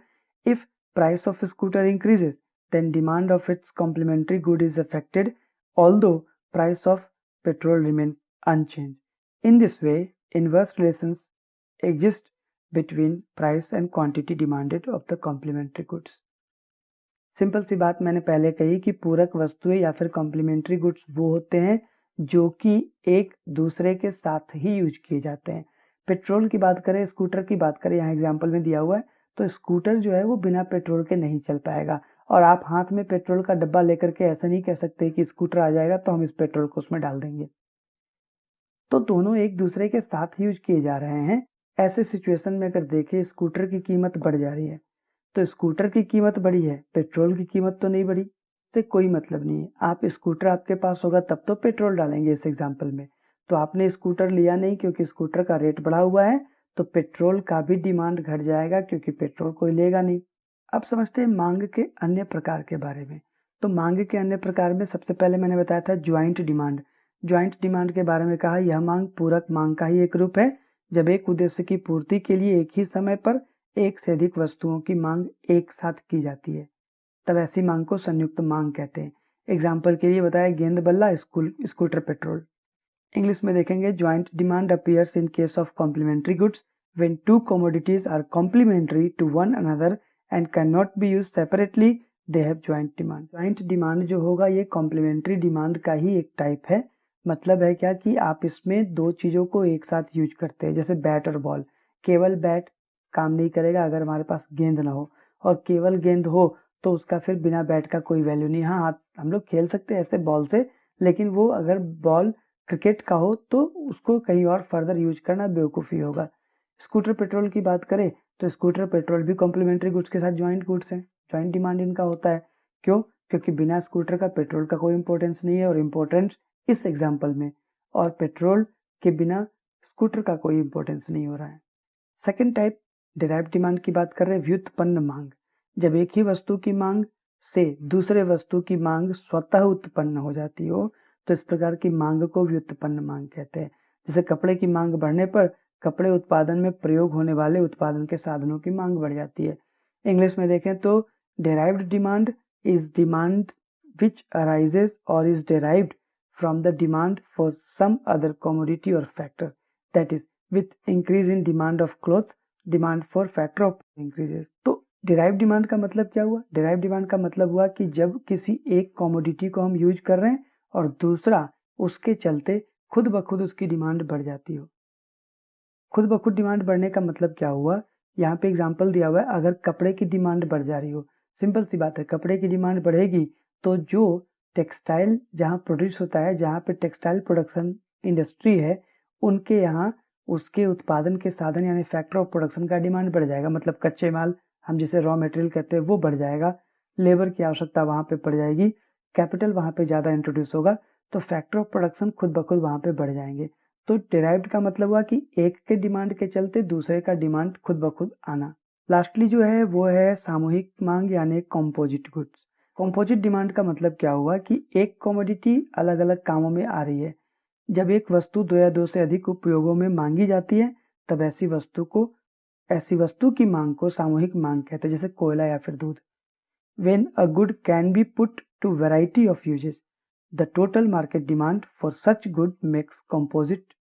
If price of scooter increases, then demand of its complementary good is affected, although price of petrol remain unchanged. In this way, inverse relations exist between price and quantity demanded of the complementary goods. Simple सी बात मैंने पहले कही कि पूरक वस्तुएं या फिर कॉम्प्लीमेंट्री गुड्स वो होते हैं जो कि एक दूसरे के साथ ही यूज किए जाते हैं। पेट्रोल की बात करें, स्कूटर की बात करें, यहाँ एग्जांपल में दिया हुआ है, तो स्कूटर जो है वो बिना पेट्रोल के नहीं चल पाएगा। और आप हाथ में पेट्रोल का डब्बा लेकर के ऐसा नहीं कह सकते कि स्कूटर आ जाएगा तो हम इस पेट्रोल को उसमें डाल देंगे। तो दोनों एक दूसरे के साथ यूज किए जा रहे हैं। ऐसे सिचुएशन में अगर देखें, स्कूटर की कीमत बढ़ जा रही है तो स्कूटर की कीमत बढ़ी है, पेट्रोल की कीमत तो नहीं बढ़ी, से कोई मतलब नहीं है। आप स्कूटर आपके पास होगा तब तो पेट्रोल डालेंगे इस एग्जांपल में। तो आपने स्कूटर लिया नहीं क्योंकि स्कूटर का रेट बढ़ा हुआ है, तो पेट्रोल का भी डिमांड घट जाएगा क्योंकि पेट्रोल कोई लेगा नहीं। अब समझते हैं मांग के अन्य प्रकार के बारे में। तो मांग के अन्य प्रकार में सबसे पहले मैंने बताया था ज्वाइंट डिमांड। ज्वाइंट डिमांड के बारे में कहा, यह मांग पूरक मांग का ही एक रूप है। जब एक उद्देश्य की पूर्ति के लिए एक ही समय पर एक से अधिक वस्तुओं की मांग एक साथ की जाती है, तब ऐसी मांग को संयुक्त मांग कहते हैं। एग्जाम्पल के लिए बताया, गेंद बल्ला, स्कूटर पेट्रोल। इंग्लिश में देखेंगे, joint demand appears in case of complementary goods when two commodities are complementary to one another and can not be use separately, they have joint demand. Joint demand जो होगा ये कॉम्प्लीमेंट्री डिमांड का ही एक टाइप है। मतलब है क्या कि आप इसमें दो चीजों को एक साथ यूज करते हैं, जैसे बैट और बॉल। केवल बैट काम नहीं करेगा अगर हमारे पास गेंद ना हो, और केवल गेंद हो तो उसका फिर बिना बैट का कोई वैल्यू नहीं। हाँ, हम लोग खेल सकते हैं ऐसे बॉल से, लेकिन वो अगर बॉल क्रिकेट का हो तो उसको कहीं और फर्दर यूज करना बेवकूफ़ी होगा। स्कूटर पेट्रोल की बात करें तो स्कूटर पेट्रोल भी कॉम्प्लीमेंट्री गुड्स के साथ ज्वाइंट गुड्स हैं, ज्वाइंट डिमांड इनका होता है। क्यों? क्योंकि बिना स्कूटर का पेट्रोल का कोई इंपॉर्टेंस नहीं है, और इम्पोर्टेंस इस एग्जाम्पल में, और पेट्रोल के बिना स्कूटर का कोई इंपॉर्टेंस नहीं हो रहा है। सेकेंड टाइप डिराइव डिमांड की बात कर रहे हैं, व्युत्पन्न मांग। जब एक ही वस्तु की मांग से दूसरे वस्तु की मांग स्वतः उत्पन्न हो जाती हो तो इस प्रकार की मांग को व्युत्पन्न मांग कहते हैं। जैसे कपड़े की मांग बढ़ने पर कपड़े उत्पादन में प्रयोग होने वाले उत्पादन के साधनों की मांग बढ़ जाती है। इंग्लिश में देखें तो derived demand is demand which arises or is derived from the demand for some other commodity or factor, that is with increase in demand of cloth demand for factor of increases. तो डिराइव डिमांड का मतलब क्या हुआ? डिराइव डिमांड का मतलब हुआ कि जब किसी एक कमोडिटी को हम यूज कर रहे हैं और दूसरा उसके चलते खुद ब खुद उसकी डिमांड बढ़ जाती हो। खुद ब खुद डिमांड बढ़ने का मतलब क्या हुआ? यहाँ पे एग्जांपल दिया हुआ है, अगर कपड़े की डिमांड बढ़ जा रही हो, सिंपल सी बात है, कपड़े की डिमांड बढ़ेगी तो जो टेक्सटाइल जहाँ प्रोड्यूस होता है, जहाँ पे टेक्सटाइल प्रोडक्शन इंडस्ट्री है, उनके यहाँ उसके उत्पादन के साधन यानी फैक्टर ऑफ प्रोडक्शन का डिमांड बढ़ जाएगा। मतलब कच्चे माल, हम जिसे रॉ मटेरियल कहते हैं, वो बढ़ जाएगा। लेबर की आवश्यकता वहाँ पे बढ़ जाएगी, कैपिटल वहाँ पे ज़्यादा इंट्रोड्यूस होगा, तो फैक्टर ऑफ प्रोडक्शन खुद ब खुद वहाँ पे बढ़ जाएंगे। तो डिराइव्ड का मतलब हुआ कि एक के डिमांड के चलते दूसरे का डिमांड खुद ब खुद आना। लास्टली जो है वो है सामूहिक मांग यानी कॉम्पोजिट गुड्स। कॉम्पोजिट डिमांड का मतलब क्या हुआ कि एक कमोडिटी अलग अलग कामों में आ रही है। जब एक वस्तु दो या दो से अधिक उपयोगों में मांगी जाती है तब ऐसी वस्तु की मांग को सामूहिक मांग कहते हैं, जैसे कोयला या फिर दूध। When a good can be put to variety of uses, the total market demand for such good makes composite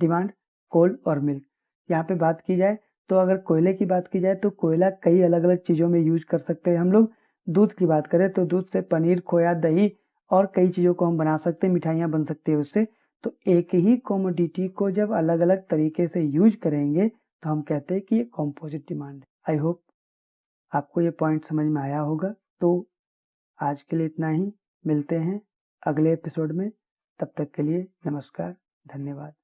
demand coal और मिल्क। यहाँ पे बात की जाए तो अगर कोयले की बात की जाए तो कोयला कई अलग अलग चीज़ों में यूज कर सकते हैं हम लोग। दूध की बात करें तो दूध से पनीर, खोया, दही और कई चीज़ों को हम बना सकते हैं, मिठाइयाँ बन सकती है उससे। तो एक ही कमोडिटी को जब अलग अलग तरीके से यूज करेंगे तो हम कहते हैं कि ये कॉम्पोजिट डिमांड है। आई होप आपको ये पॉइंट समझ में आया होगा। तो आज के लिए इतना ही, मिलते हैं अगले एपिसोड में। तब तक के लिए नमस्कार, धन्यवाद।